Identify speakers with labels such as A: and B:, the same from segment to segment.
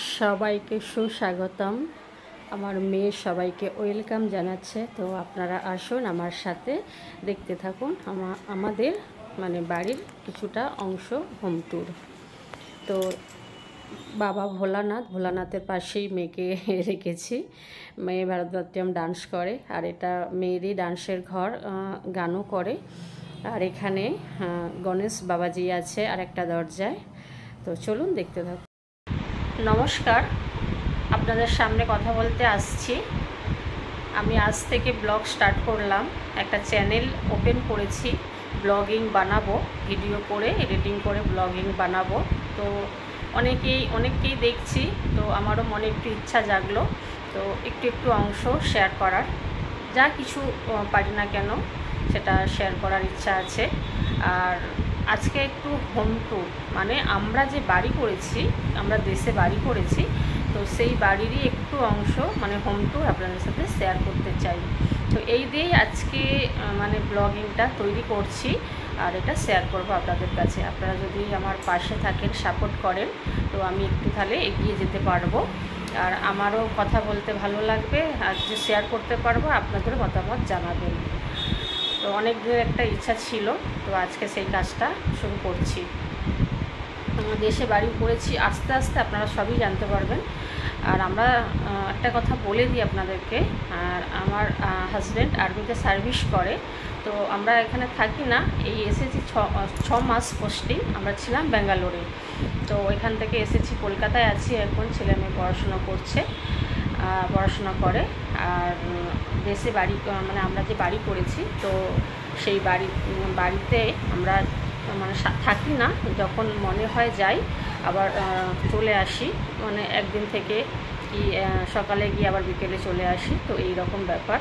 A: সবাইকে সুস্বাগতম। আমার মেয়ে সবাইকে ওয়েলকাম জানাচ্ছে। তো আপনারা আসুন আমার সাথে, দেখতে থাকুন আমাদের বাড়ির কিছুটা অংশ হোম ট্যুর। তো বাবা ভোলানাথের পাশেই মেয়েকে রেখেছি। মেয়ে ভারতনাট্যম ডান্স করে, আর এটা মেয়েরই ডান্সের ঘর, গানও করে। আর এখানে গণেশ বাবাজি আছে আর একটা দরজায়। তো চলুন দেখতে থাকুন। নমস্কার, আপনাদের সামনে কথা বলতে আসছি। আমি আজ থেকে ব্লগ স্টার্ট করলাম, একটা চ্যানেল ওপেন করেছি। ব্লগিং বানাবো, ভিডিও করে এডিটিং করে ব্লগিং বানাবো। তো অনেককেই দেখছি, তো আমারও মনে একটু ইচ্ছা জাগলো, তো একটু অংশ শেয়ার করার। যা কিছু পারি না কেন সেটা শেয়ার করার ইচ্ছা আছে। আর আজকে একটু হোম ট্যুর, আমরা যে বাড়ি করেছি, আমরা দেশে বাড়ি করেছি, তো সেই বাড়িরই একটু অংশ হোম ট্যুর আপনাদের সাথে শেয়ার করতে চাই। তো এই দিয়েই আজকে ব্লগিংটা তৈরি করছি, আর এটা শেয়ার করবো আপনাদের কাছে। আপনারা যদি আমার পাশে থাকেন, সাপোর্ট করেন, তো আমি একটু তাহলে এগিয়ে যেতে পারবো, আর আমারও কথা বলতে ভালো লাগবে, আর যে শেয়ার করতে পারবো, আপনাদের মতামত জানাবেন। তো অনেক দিনের একটা ইচ্ছা ছিল, তো আজকে সেই কাজটা শুরু করছি। দেশে বাড়ি করেছি, আস্তে আস্তে আপনারা সবই জানতে পারবেন। আর আমরা একটা কথা বলে দিই আপনাদেরকে, আর আমার হাজব্যান্ড আর্মিতে সার্ভিস করে, তো আমরা এখানে থাকি না। এই এসেছি 6 মাস পোস্টিং, আমরা ছিলাম ব্যাঙ্গালোরে। তো এখান থেকে এসেছি, কলকাতায় আছি এখন। ছেলে মেয়ে পড়াশোনা করে। আর দেশে বাড়ি আমরা যে বাড়ি করেছি, তো সেই বাড়িতে আমরা থাকি না। যখন মনে হয় যাই, আবার চলে আসি, একদিন থেকে কি সকালে গিয়ে আবার বিকেলে চলে আসি, তো এই রকম ব্যাপার।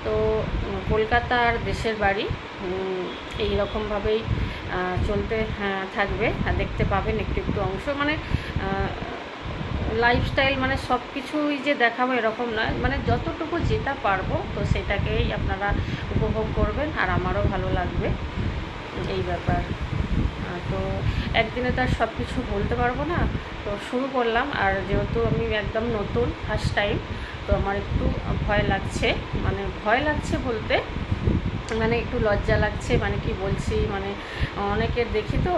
A: তো কলকাতা আর দেশের বাড়ি এই রকমভাবেই চলতে থাকবে, আর দেখতে পাবেন একটু অংশ। লাইফস্টাইল সব কিছুই যে দেখাবো এরকম নয়, যতটুকু যেটা পারবো, তো সেটাকেই আপনারা উপভোগ করবেন, আর আমারও ভালো লাগবে, এই ব্যাপার। তো একদিনে তো আর সব কিছু বলতে পারবো না, তো শুরু করলাম। আর যেহেতু আমি একদম নতুন, ফার্স্ট টাইম, তো আমার একটু ভয় লাগছে বলতে একটু লজ্জা লাগছে, কি বলছি, অনেকের দেখি, তো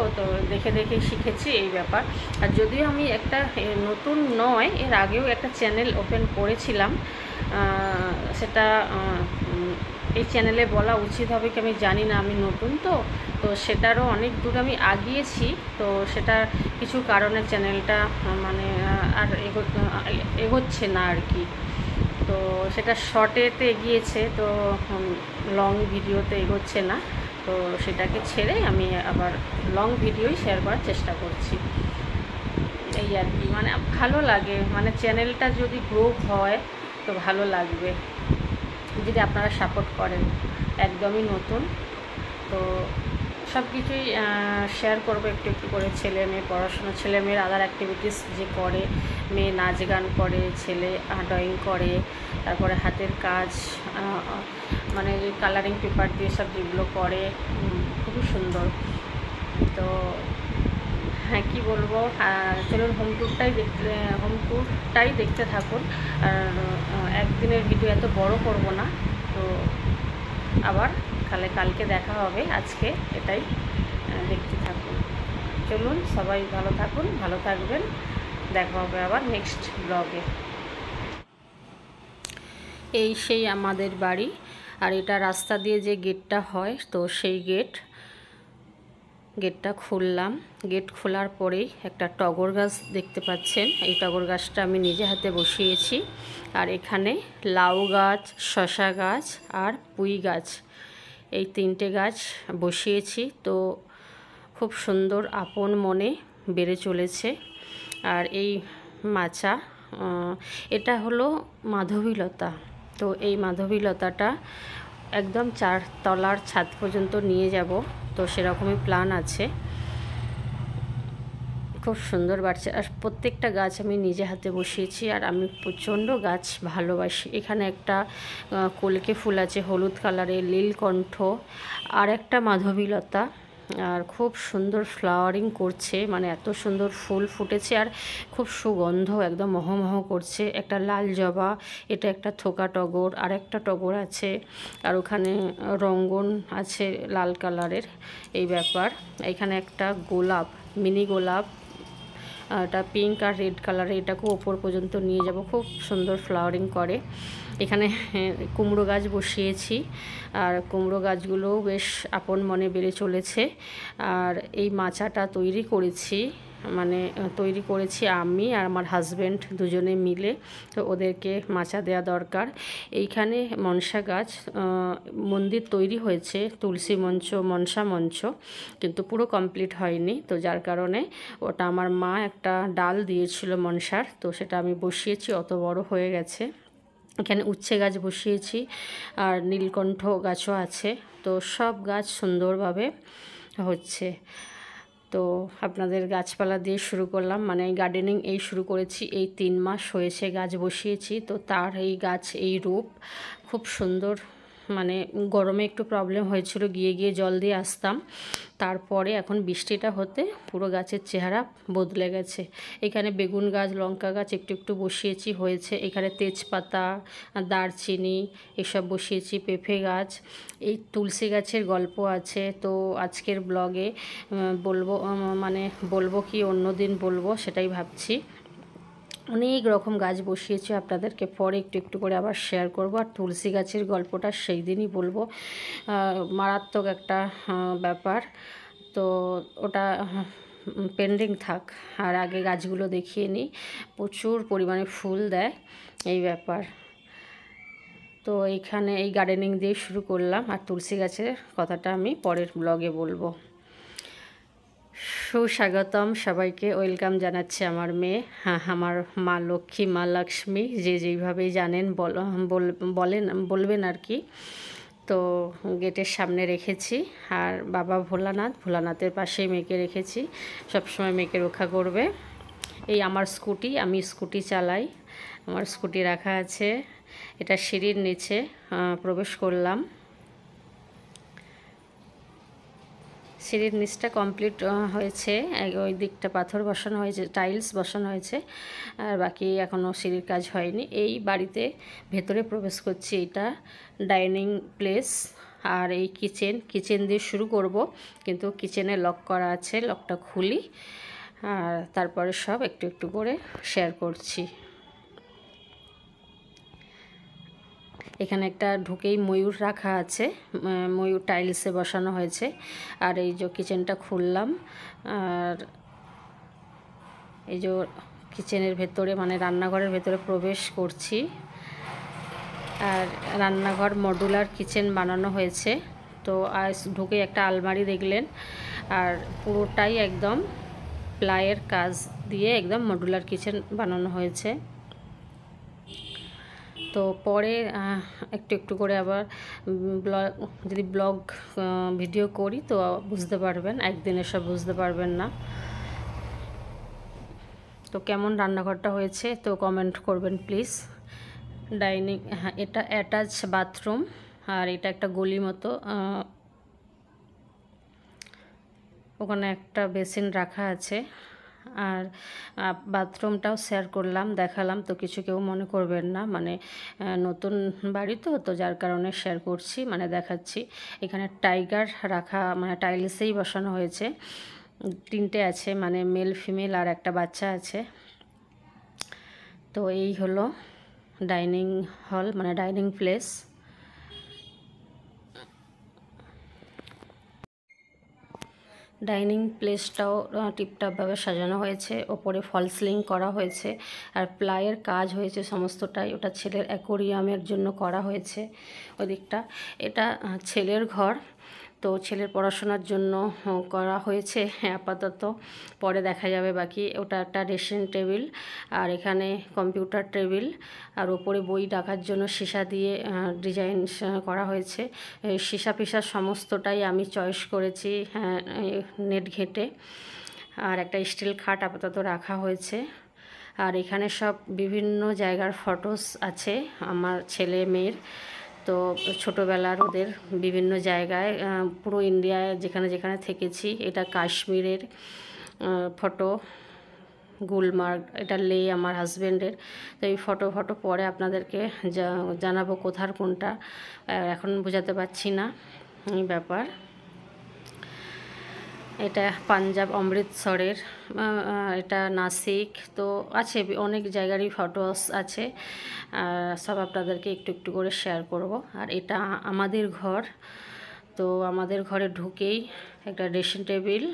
A: দেখে শিখেছি, এই ব্যাপার। আর যদিও আমি একটা নতুন নয়, এর আগেও একটা চ্যানেল ওপেন করেছিলাম, সেটা এই চ্যানেলে বলা উচিত হবে কি আমি জানি না, আমি নতুন তো সেটারও অনেক দূর আমি আগিয়েছি। তো সেটা কিছু কারণে চ্যানেলটা আর এগোচ্ছে না আর কি। তো সেটা শর্টেতে এগিয়েছে, তো লং ভিডিওতে এগোচ্ছে না। তো সেটাকে ছেড়ে আমি আবার লং ভিডিওই শেয়ার করার চেষ্টা করছি, এই আর কি। ভালো লাগে, চ্যানেলটা যদি গ্রো হয় তো ভালো লাগবে, যদি আপনারা সাপোর্ট করেন। একদমই নতুন, তো সব কিছুই শেয়ার করবো একটু করে। ছেলে মেয়ের আদার অ্যাক্টিভিটিস যে করে, মেয়ে নাচ গান করে, ছেলে ড্রয়িং করে, তারপরে হাতের কাজ, কালারিং পেপার দিয়ে সব যেগুলো করে, খুবই সুন্দর। তো হ্যাঁ, কী বলবো, চলুন হোম ট্যুরটাই দেখতে থাকুন। আর একদিনের ভিডিও এত বড় করব না, তো আবার কালকে দেখা হবে। আজকে এটাই দেখতে থাকুন। চলুন, সবাই ভালো থাকবেন, দেখা হবে আবার নেক্সট ব্লগে। এই সেই আমাদের বাড়ি, আর এটা রাস্তা দিয়ে যে গেটটা হয়, তো সেই গেটটা খুললাম। গেট খোলার পরেই একটা টগর গাছ দেখতে পাচ্ছেন। এই টগর গাছটা আমি নিজে হাতে বসিয়েছি। আর এখানে লাউ গাছ, শসা গাছ আর পুঁই গাছ, এই 3টে গাছ বসিয়েছি। তো খুব সুন্দর আপন মনে বেড়ে চলেছে। আর এই মাচা, এটা হলো মাধবীলতা। তো এই মাধবীলতাটা একদম 4 তলার ছাদ পর্যন্ত নিয়ে যাব, তো সেরকমই প্ল্যান আছে। খুব সুন্দর বাড়ছে, আর প্রত্যেকটা গাছ আমি নিজে হাতে বসিয়েছি। আর আমি প্রচণ্ড গাছ ভালোবাসি। এখানে একটা কলকে ফুল আছে হলুদ কালারের, নীলকণ্ঠ, আর একটা মাধবীলতা, আর খুব সুন্দর ফ্লাওয়ারিং করছে, মানে এত সুন্দর ফুল ফুটেছে আর খুব সুগন্ধ, একদম মহমহ করছে। একটা লাল জবা, এটা একটা থোকা টগর, আর একটা টগর আছে, আর ওখানে রঙ্গন আছে লাল কালারের, এই ব্যাপার। এখানে একটা গোলাপ, মিনি গোলাপ, এটা পিঙ্ক আর রেড কালারের, এটাকেও ওপর পর্যন্ত নিয়ে যাব, খুব সুন্দর ফ্লাওয়ারিং করে। এখানে কুমড়ো গাছ বসিয়েছি, আর কুমড়ো গাছগুলোও বেশ আপন মনে বেড়ে চলেছে। আর এই মাচাটা তৈরি করেছি আমি আর আমার হাজব্যান্ড দুজনে মিলে, তো ওদেরকে মাচা দেওয়া দরকার। এইখানে মনসা গাছ, মন্দির তৈরি হয়েছে, তুলসী মঞ্চ, মনসা মঞ্চ, কিন্তু পুরো কমপ্লিট হয়নি, তো যার কারণে ওটা আমার মা একটা ডাল দিয়েছিল মনসার, তো সেটা আমি বসিয়েছি, অত বড় হয়ে গেছে। এখানে উচ্ছে গাছ বসিয়েছি, আর নীলকণ্ঠ গাছও আছে, তো সব গাছ সুন্দরভাবে হচ্ছে। তো আপনাদের গাছপালা দিয়ে শুরু করলাম, মানে গার্ডেনিং এই শুরু করেছি, এই 3 মাস হয়েছে গাছ বসিয়েছি, তো তার এই গাছ এই রূপ খুব সুন্দর। মানে গরমে একটু প্রবলেম হয়েছিল, গিয়ে গিয়ে জল দিয়ে আসতাম, তারপরে এখন বৃষ্টিটা হতে পুরো গাছের চেহারা বদলে গেছে। এখানে বেগুন গাছ, লঙ্কা গাছ একটু একটু বসিয়েছি, হয়েছে। এখানে তেজপাতা, দারচিনি এসব বসিয়েছি, পেঁপে গাছ, এই তুলসী গাছের গল্প আছে, তো আজকের ব্লগে বলবো কি অন্য দিন বলবো সেটাই ভাবছি। অনেক রকম গাছ বসিয়েছি, আপনাদেরকে পরে একটু একটু করে আবার শেয়ার করব। আর তুলসী গাছের গল্পটা সেই দিনই বলবো, মারাত্মক একটা ব্যাপার, তো ওটা পেন্ডিং থাক, আর আগে গাছগুলো দেখিয়ে নিই। প্রচুর পরিমাণে ফুল দেয়, এই ব্যাপার। তো এইখানে এই গার্ডেনিং দিয়ে শুরু করলাম, আর তুলসী গাছের কথাটা আমি পরের ব্লগে বলবো। সুস্বাগতম সবাইকে, ওয়েলকাম জানাচ্ছে আমার মেয়ে, হ্যাঁ আমার মা লক্ষ্মী, মা লক্ষ্মী, যে যেইভাবেই জানেন বলবেন আর কি। তো গেটের সামনে রেখেছি, আর বাবা ভোলানাথের পাশেই মেয়েকে রেখেছি, সবসময় মেয়েকে রক্ষা করবে। এই আমার স্কুটি, আমি স্কুটি চালাই, আমার স্কুটি রাখা আছে, এটা সিঁড়ির নিচে প্রবেশ করলাম। সিঁড়ির নিচটা কমপ্লিট হয়েছে, ওই দিকটা পাথর বসানো হয়েছে, টাইলস বসানো হয়েছে, আর বাকি এখনও সিঁড়ির কাজ হয়নি। এই বাড়িতে ভেতরে প্রবেশ করছি, এটা ডাইনিং প্লেস, আর এই কিচেন দিয়ে শুরু করব, কিন্তু কিচেনে লক করা আছে, লকটা খুলি, আর তারপরে সব একটু একটু করে শেয়ার করছি। এখানে একটা ঢুকেই ময়ূর রাখা আছে, ময়ূর টাইলসে বসানো হয়েছে। আর এই যে কিচেনটা খুললাম, আর এই যে কিচেনের ভেতরে, মানে রান্নাঘরের ভেতরে প্রবেশ করছি। আর রান্নাঘর মডুলার কিচেন বানানো হয়েছে, তো আজ ঢুকে একটা আলমারি দেখলেন, আর পুরোটাই একদম প্লাইয়ের কাজ দিয়ে একদম মডুলার কিচেন বানানো হয়েছে। তো পরে একটু একটু করে আবার যদি ব্লগ ভিডিও করি তো বুঝতে পারবেন, একদিনে সব বুঝতে পারবেন না। তো কেমন রান্নাঘরটা হয়েছে তো কমেন্ট করবেন প্লিজ। ডাইনিং, হ্যাঁ এটা অ্যাটাচ বাথরুম, আর এটা একটা গলি মতো, ওখানে একটা বেসিন রাখা আছে। আর বাথরুমটাও শেয়ার করলাম, দেখালাম, তো কিছু কেউ মনে করবেন না, মানে নতুন বাড়ি তো যার কারণে শেয়ার করছি, মানে দেখাচ্ছি। এখানে টাইগার রাখা, মানে টাইলসেই বসানো হয়েছে, 3টে আছে, মানে মেল ফিমেল আর একটা বাচ্চা আছে। তো এই হলো ডাইনিং হল, মানে ডাইনিং প্লেস। ডাইনিং প্লেসটাও টিপটপভাবে সাজানো হয়েছে, ওপরে ফল সিলিং করা হয়েছে, আর প্লাইয়ের কাজ হয়েছে সমস্তটাই, ওটা ছেলের অ্যাকোরিয়ামের জন্য করা হয়েছে ওদিকটা। এটা ছেলের ঘর, তো ছেলের পড়াশোনার জন্য করা হয়েছে আপাতত, পরে দেখা যাবে বাকি। ওটা একটা ড্রেসিং টেবিল, আর এখানে কম্পিউটার টেবিল, আর ওপরে বই রাখার জন্য সীসা দিয়ে ডিজাইন করা হয়েছে। সীসা ফিসা সমস্তটাই আমি চয়েস করেছি নেট ঘেঁটে। আর একটা স্টিল খাট আপাতত রাখা হয়েছে। আর এখানে সব বিভিন্ন জায়গার ফটোস আছে আমার ছেলে মেয়ের, তো ছোটোবেলার ওদের বিভিন্ন জায়গায় পুরো ইন্ডিয়ায় যেখানে যেখানে থেকেছি। এটা কাশ্মীরের ফটো, গুলমার্গ, এটা লে আমার হাজব্যান্ডের। তো এই ফটো পরে আপনাদেরকে জানাবো কোথার কোনটা, এখন বোঝাতে পারছি না এই ব্যাপার। এটা পাঞ্জাব অমৃতসরের, এটা নাসিক, তো আছে অনেক জায়গারই ফটোস আছে, সব আপনাদেরকে একটু একটু করে শেয়ার করব। আর এটা আমাদের ঘর, তো আমাদের ঘরে ঢুকেই একটা ড্রেসিং টেবিল,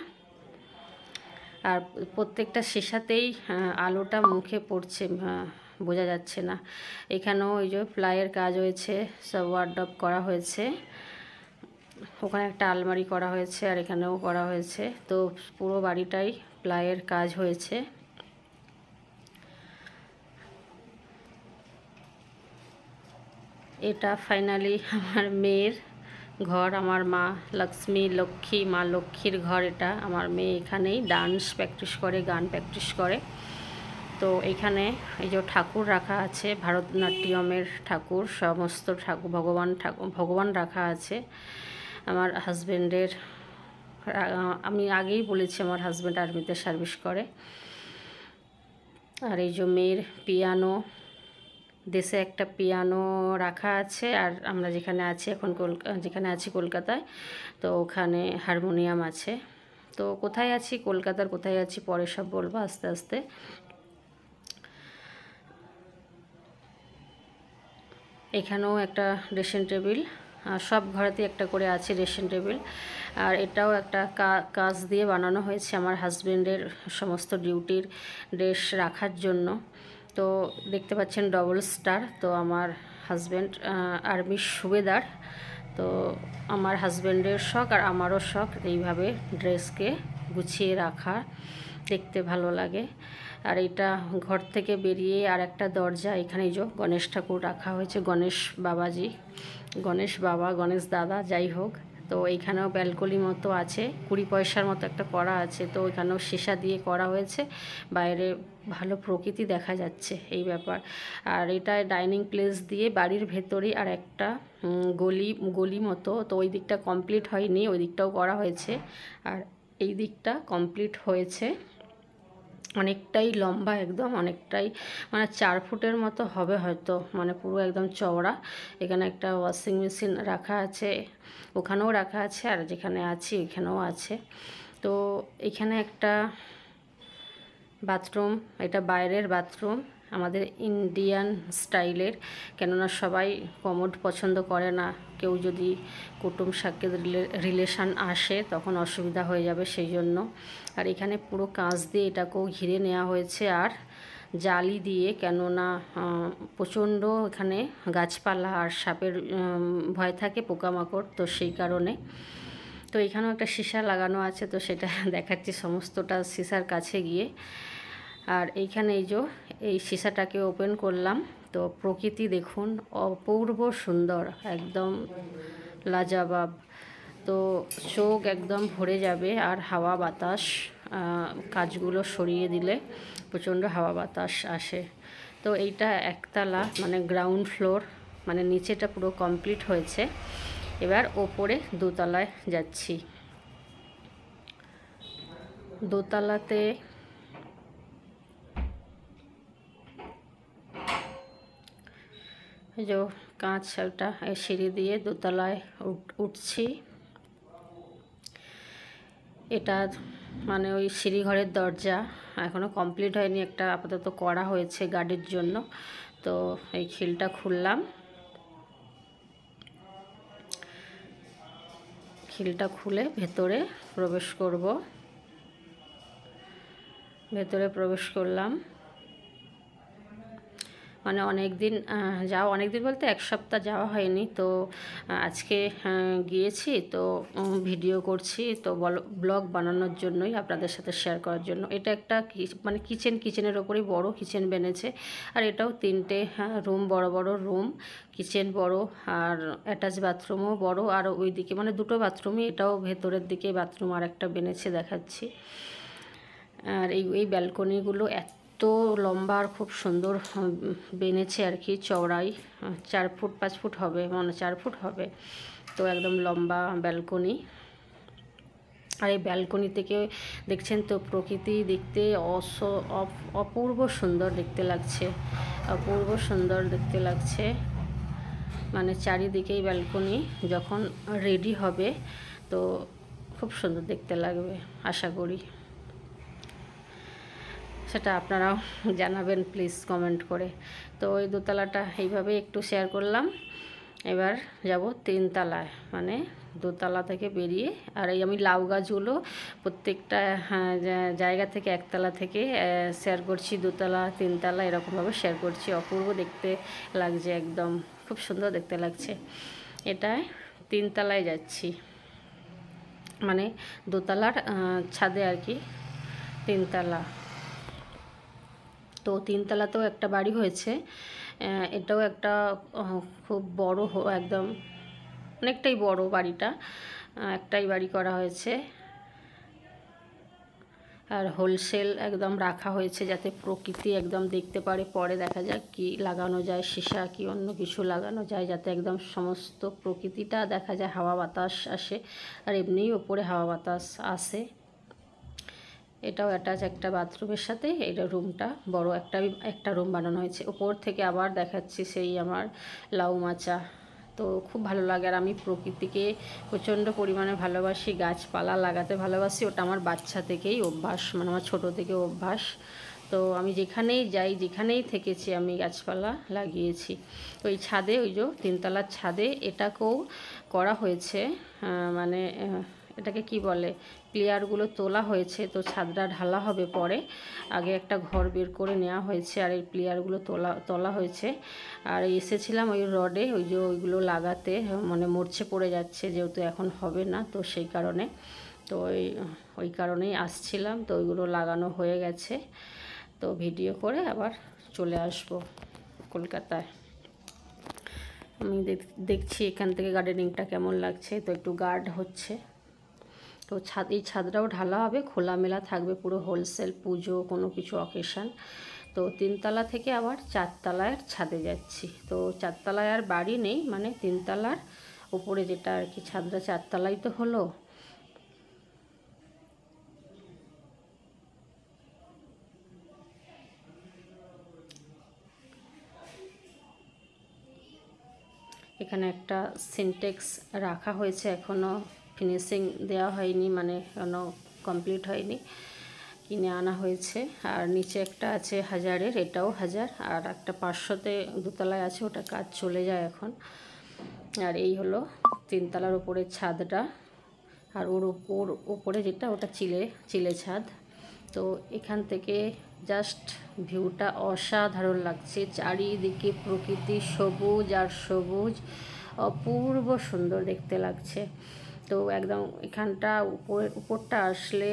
A: আর প্রত্যেকটা সীসাতেই আলোটা মুখে পড়ছে, বোঝা যাচ্ছে না। এখানেও ওই যে প্লাইয়ের কাজ হয়েছে, সব ওয়ার্ডরোব করা হয়েছে, ওখানে একটা আলমারি করা হয়েছে আর এখানেও করা হয়েছে। তো পুরো বাড়িটাই প্লাইয়ের কাজ হয়েছে। এটা ফাইনালি আমার মেয়ের ঘর, আমার মা লক্ষ্মী মা লক্ষ্মীর ঘর। এটা আমার মেয়ে এখানেই ডান্স প্র্যাকটিস করে, গান প্র্যাকটিস করে। তো এখানে এই যে ঠাকুর রাখা আছে, ভারতনাট্যমের ঠাকুর, সমস্ত ঠাকুর ভগবান রাখা আছে। আমার হাজব্যান্ডের, আমি আগেই বলেছি আমার হাজব্যান্ড আর্মিতে সার্ভিস করে। আর এই যে মেয়ের পিয়ানো, দেশে একটা পিয়ানো রাখা আছে, আর আমরা যেখানে আছি এখন যেখানে আছি কলকাতায়, তো ওখানে হারমোনিয়াম আছে। তো কোথায় আছি, কলকাতার কোথায় আছি পরে সব বলবো আস্তে আস্তে। এখানেও একটা ড্রেসিং টেবিল, সব ঘরেতে একটা করে আছে ড্রেসিং টেবিল। আর এটাও একটা কাঁচ দিয়ে বানানো হয়েছে আমার হাজব্যান্ডের সমস্ত ডিউটির ড্রেস রাখার জন্য। তো দেখতে পাচ্ছেন ডবল স্টার, তো আমার হাজব্যান্ড আর্মির সুবেদার, তো আমার হাজব্যান্ডের শখ আর আমারও শখ এইভাবে ড্রেসকে গুছিয়ে রাখা, দেখতে ভালো লাগে। আর এটা ঘর থেকে বেরিয়ে আর একটা দরজা, এখানে যে গণেশ ঠাকুর রাখা হয়েছে, গণেশ বাবাজি, গণেশ বাবা, গণেশ দাদা, যাই হোক। তো এইখানেও ব্যালকনি মতো আছে, 20 পয়সার মতো একটা করা আছে, তো ওইখানেও সীসা দিয়ে করা হয়েছে, বাইরে ভালো প্রকৃতি দেখা যাচ্ছে এই ব্যাপার। আর এটা ডাইনিং প্লেস দিয়ে বাড়ির ভেতরেই আর একটা গলি মতো, তো ওই দিকটা কমপ্লিট হয়নি, ওই দিকটাও করা হয়েছে, আর এই দিকটা কমপ্লিট হয়েছে। অনেকটাই লম্বা, একদম অনেকটাই, মানে 4 ফুটের মতো হবে হয়তো, মানে পুরো একদম চওড়া। এখানে একটা ওয়াশিং মেশিন রাখা আছে, ওখানেও রাখা আছে, আর যেখানে আছি ওইখানেও আছে। তো এখানে একটা বাথরুম, এটা বাইরের বাথরুম, আমাদের ইন্ডিয়ান স্টাইলের, কেননা সবাই কমোড পছন্দ করে না, কেউ যদি কুটুম সাক্ষের রিলেশান আসে তখন অসুবিধা হয়ে যাবে সেই জন্য। আর এখানে পুরো কাঁচ দিয়ে এটাকেও ঘিরে নেওয়া হয়েছে, আর জালি দিয়ে, কেননা প্রচণ্ড এখানে গাছপালা আর সাপের ভয় থাকে, পোকামাকড়, তো সেই কারণে। তো এখানেও একটা সীসা লাগানো আছে, তো সেটা দেখাচ্ছি সমস্তটা সীসার কাছে গিয়ে। আর এইখানে এই সীসাটাকে ওপেন করলাম, তো প্রকৃতি দেখুন, অপূর্ব সুন্দর, একদম লাজবাব, তো চোখ একদম ভরে যাবে। আর হাওয়া বাতাস, কাজগুলো সরিয়ে দিলে প্রচণ্ড হাওয়া বাতাস আসে। তো এইটা একতলা, মানে গ্রাউন্ড ফ্লোর, মানে নিচেটা পুরো কমপ্লিট হয়েছে, এবার ওপরে দোতলায় যাচ্ছি। দোতলাতে এই যে কাঁচ, একটা সিঁড়ি দিয়ে দোতলায় উঠছি। এটা মানে ওই সিঁড়িঘরের দরজা এখনও কমপ্লিট হয়নি, একটা আপাতত করা হয়েছে গার্ডের জন্য। তো এই খিলটা খুললাম, খিলটা খুলে ভেতরে প্রবেশ করব। ভেতরে প্রবেশ করলাম, মানে অনেক দিন বলতে 1 সপ্তাহ যাওয়া হয়নি, তো আজকে গিয়েছি, তো ভিডিও করছি, তো ব্লগ বানানোর জন্যই, আপনাদের সাথে শেয়ার করার জন্য। এটা একটা মানে কিচেনের ওপরেই বড় কিচেন বেনেছে, আর এটাও 3টে রুম, বড় বড় রুম, কিচেন বড়, আর অ্যাটাচ বাথরুমও বড়, আর ওই দিকে মানে 2টো বাথরুমই, এটাও ভেতরের দিকে বাথরুম আর একটা বেনেছে দেখাচ্ছি। আর এই ব্যালকনিগুলো এত তো লম্বা আর খুব সুন্দর বেনেছে আর কি, চওড়াই 4 ফুট 5 ফুট হবে, মানে 4 ফুট হবে। তো একদম লম্বা ব্যালকনি। আর এই ব্যালকনি থেকে দেখছেন তো প্রকৃতি দেখতে অপূর্ব সুন্দর দেখতে লাগছে, অপূর্ব সুন্দর দেখতে লাগছে। মানে চারিদিকেই ব্যালকনি, যখন রেডি হবে তো খুব সুন্দর দেখতে লাগবে আশা করি। সেটা আপনারাও জানাবেন প্লিজ কমেন্ট করে। তো ওই দোতলাটা এইভাবে একটু শেয়ার করলাম। এবার যাব 3 তলায়, মানে দোতলা থেকে বেরিয়ে। আর এই আমি লাউ গাছগুলো প্রত্যেকটা জায়গা থেকে, একতলা থেকে শেয়ার করছি, 2 তলা 3 তলা এরকমভাবে শেয়ার করছি। অপূর্ব দেখতে লাগছে, একদম খুব সুন্দর দেখতে লাগছে। এটায় 3 তলায় যাচ্ছি, মানে দোতলার ছাদে আর কি, 3 তলা। তো 3 তলাতেও একটা বাড়ি হয়েছে, এটাও একটা খুব বড়, একদম অনেকটাই বড় বাড়িটা, একটাই বাড়ি করা হয়েছে। আর হোলসেল একদম রাখা হয়েছে, যাতে প্রকৃতি একদম দেখতে পারে, পরে দেখা যাক কি লাগানো যায়, সীসা কি অন্য কিছু লাগানো যায়, যাতে একদম সমস্ত প্রকৃতিটা দেখা যায়, হাওয়া বাতাস আসে। আর এমনিই ওপরে হাওয়া বাতাস আসে। এটাও অ্যাটাচ একটা বাথরুমের সাথে, এটা রুমটা বড় একটা রুম বানানো হয়েছে। উপর থেকে আবার দেখাচ্ছি সেই আমার লাউ মাচা। তো খুব ভালো লাগে, আর আমি প্রকৃতিকে প্রচণ্ড পরিমাণে ভালোবাসি, গাছপালা লাগাতে ভালোবাসি। ওটা আমার বাচ্চা থেকেই অভ্যাস, মানে আমার ছোটো থেকে অভ্যাস। তো আমি যেখানেই যাই, যেখানেই থেকেছি, আমি গাছপালা লাগিয়েছি। তো এই ছাদে, ওই যে 3 তলার ছাদে এটাকেও করা হয়েছে, মানে এটাকে কি বলে, প্লেয়ারগুলো তোলা হয়েছে। তো ছাদটা ঢালা হবে পরে, আগে একটা ঘর বের করে নেওয়া হয়েছে, আর এই প্লেয়ারগুলো তোলা হয়েছে। আর এসেছিলাম ওই রডে, ওই যে ওইগুলো লাগাতে, মানে মরচে পড়ে যাচ্ছে যেহেতু এখন হবে না, তো সেই কারণে, তো ওই কারণেই আসছিলাম। তো ওইগুলো লাগানো হয়ে গেছে। তো ভিডিও করে আবার চলে আসব কলকাতায়। আমি দেখছি এখান থেকে গার্ডেনিংটা কেমন লাগছে। তো একটু গার্ড হচ্ছে। তো এই ছাদটাও ঢালা হবে, খোলামেলা থাকবে পুরো, হোলসেল পুজো কোনো কিছু অকেশান। তো 3 তলা থেকে আবার 4 তলায় ছাদে যাচ্ছি। তো 4 তলায় আর বাড়ি নেই, মানে 3 তলার উপরে যেটা আর কি, ছাদটা 4 তলাই তো হলো। এখানে একটা সিনটেক্স রাখা হয়েছে, এখনও ফিনিশিং দেওয়া হয়নি, মানে এখনও কমপ্লিট হয়নি, কিনে আনা হয়েছে। আর নিচে একটা আছে 1000-এর, এটাও 1000। আর একটা 500-তে দোতলায় আছে, ওটা কাজ চলে যায় এখন। আর এই হলো 3 তলার উপরের ছাদটা। আর ওর উপরে যেটা, ওটা চিলে ছাদ। তো এখান থেকে জাস্ট ভিউটা অসাধারণ লাগছে, চারিদিকে প্রকৃতি সবুজ আর সবুজ, অপূর্ব সুন্দর দেখতে লাগছে। তো একদম এখানটা উপরটা আসলে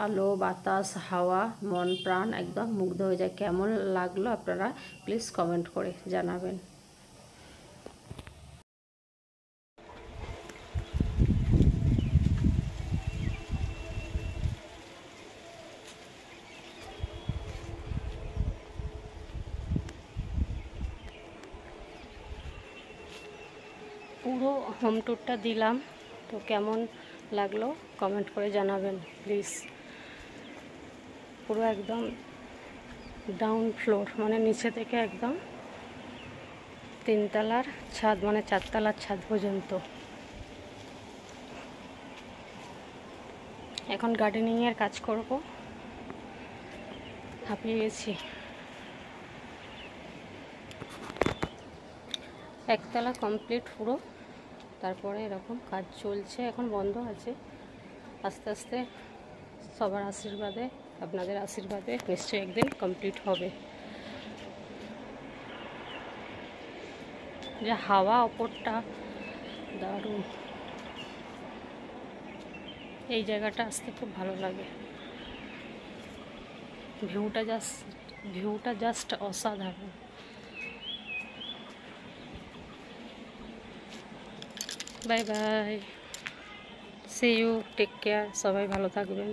A: আলো বাতাস হাওয়া, মন প্রাণ একদম মুগ্ধ হয়ে যায়। কেমন লাগলো আপনারা প্লিজ কমেন্ট করে জানাবেন। পুরো হোম ট্যুরটা দিলাম, তো কেমন লাগলো কমেন্ট করে জানাবেন প্লিজ। পুরো একদম ডাউন ফ্লোর, মানে নিচে থেকে একদম 3 তলার ছাদ, মানে 4 তলার ছাদ পর্যন্ত। এখন গার্ডেনিংয়ের কাজ করব, হাঁপিয়ে গেছি। 1 তলা কমপ্লিট পুরো, তারপরে এরকম কাজ চলছে, এখন বন্ধ আছে। আস্তে আস্তে সবার আশীর্বাদে, আপনাদের আশীর্বাদে নিশ্চয়ই একদিন কমপ্লিট হবে। যে হাওয়া ওপরটা দারুণ, এই জায়গাটা আসতে খুব ভালো লাগে। ভিউটা জাস্ট অসাধারণ। Bye bye, see you, take care, সবাই ভালো থাকবেন।